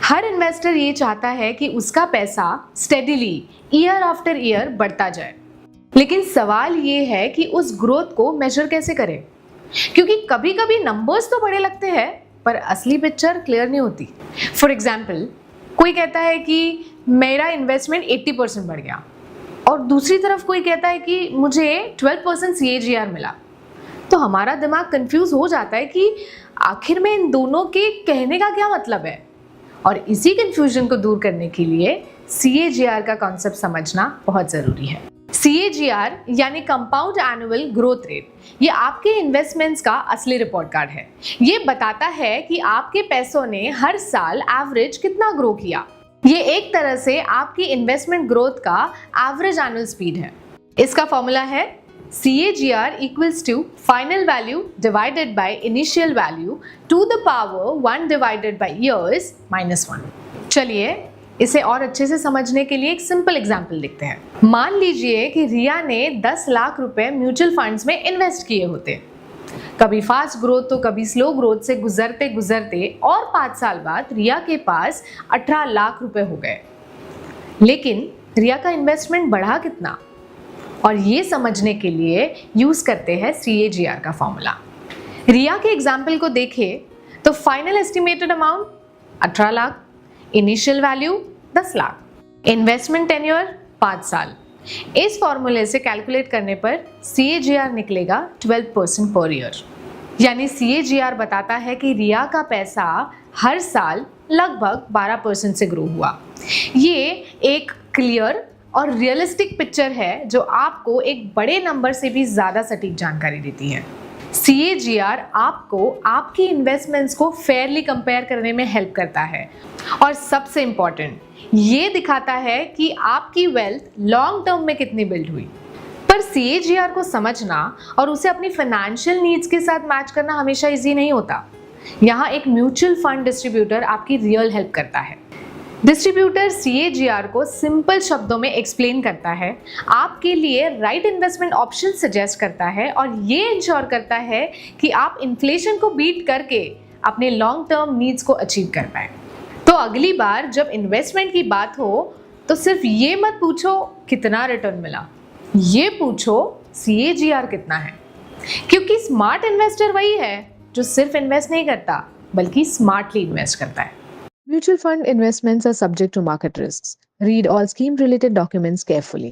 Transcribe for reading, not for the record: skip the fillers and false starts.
हर investor ये चाहता है कि उसका पैसा स्टेडिली ईयर आफ्टर ईयर बढ़ता जाए, लेकिन सवाल ये है कि उस ग्रोथ को मेजर कैसे करें, क्योंकि कभी कभी नंबर्स तो बड़े लगते हैं पर असली पिक्चर क्लियर नहीं होती। फॉर एग्जाम्पल, कोई कहता है कि मेरा इन्वेस्टमेंट 80% बढ़ गया और दूसरी तरफ कोई कहता है कि मुझे 12% CAGR मिला, तो हमारा दिमाग कंफ्यूज हो जाता है कि आखिर में इन दोनों के कहने का क्या मतलब है। और इसी कंफ्यूजन को दूर करने के लिए CAGR का कॉन्सेप्ट समझना बहुत जरूरी है। CAGR यानी कंपाउंड एनुअल ग्रोथ रेट, ये आपके इन्वेस्टमेंट्स का असली रिपोर्ट कार्ड है। ये बताता है कि आपके पैसों ने हर साल एवरेज कितना ग्रो किया। ये एक तरह से आपकी इन्वेस्टमेंट ग्रोथ का एवरेज एनुअल स्पीड है। इसका फॉर्मूला है CAGR equals to final value divided by initial value to the power 1 divided by years minus 1। चलिए इसे और अच्छे से समझने के लिए एक सिंपल एग्जांपल देखते हैं। मान लीजिए कि रिया ने 10 लाख रुपए म्यूचुअल फंड्स में इन्वेस्ट किए होते। कभी फास्ट ग्रोथ तो कभी स्लो ग्रोथ से गुजरते गुजरते और 5 साल बाद रिया के पास 18 लाख रुपए हो गए। लेकिन रिया का इन्वेस्टमेंट बढ़ा कितना, और ये समझने के लिए यूज करते हैं CAGR का फॉर्मूला। रिया के एग्जाम्पल को देखें तो final estimated amount 18 lakh, initial value 10 lakh, investment tenure 5 साल। इस फॉर्मूले से कैलकुलेट करने पर CAGR निकलेगा 12% पर ईयर। यानी CAGR बताता है कि रिया का पैसा हर साल लगभग 12% से ग्रो हुआ। ये एक क्लियर और रियलिस्टिक पिक्चर है जो आपको एक बड़े नंबर से भी ज्यादा सटीक जानकारी देती है। CAGR आपको आपकी इन्वेस्टमेंट्स को फेयरली कंपेयर करने में हेल्प करता है और सबसे इंपॉर्टेंट ये दिखाता है कि आपकी वेल्थ लॉन्ग टर्म में कितनी बिल्ड हुई। पर CAGR को समझना और उसे अपनी फाइनेंशियल नीड्स के साथ मैच करना हमेशा इजी नहीं होता। यहाँ एक म्यूचुअल फंड डिस्ट्रीब्यूटर आपकी रियल हेल्प करता है। डिस्ट्रीब्यूटर CAGR को सिंपल शब्दों में एक्सप्लेन करता है, आपके लिए राइट इन्वेस्टमेंट ऑप्शन सजेस्ट करता है और ये इंश्योर करता है कि आप इन्फ्लेशन को बीट करके अपने लॉन्ग टर्म नीड्स को अचीव कर पाए। तो अगली बार जब इन्वेस्टमेंट की बात हो तो सिर्फ ये मत पूछो कितना रिटर्न मिला, ये पूछो CAGR कितना है, क्योंकि स्मार्ट इन्वेस्टर वही है जो सिर्फ इन्वेस्ट नहीं करता बल्कि स्मार्टली इन्वेस्ट करता है। Mutual fund investments are subject to market risks. Read all scheme related documents carefully.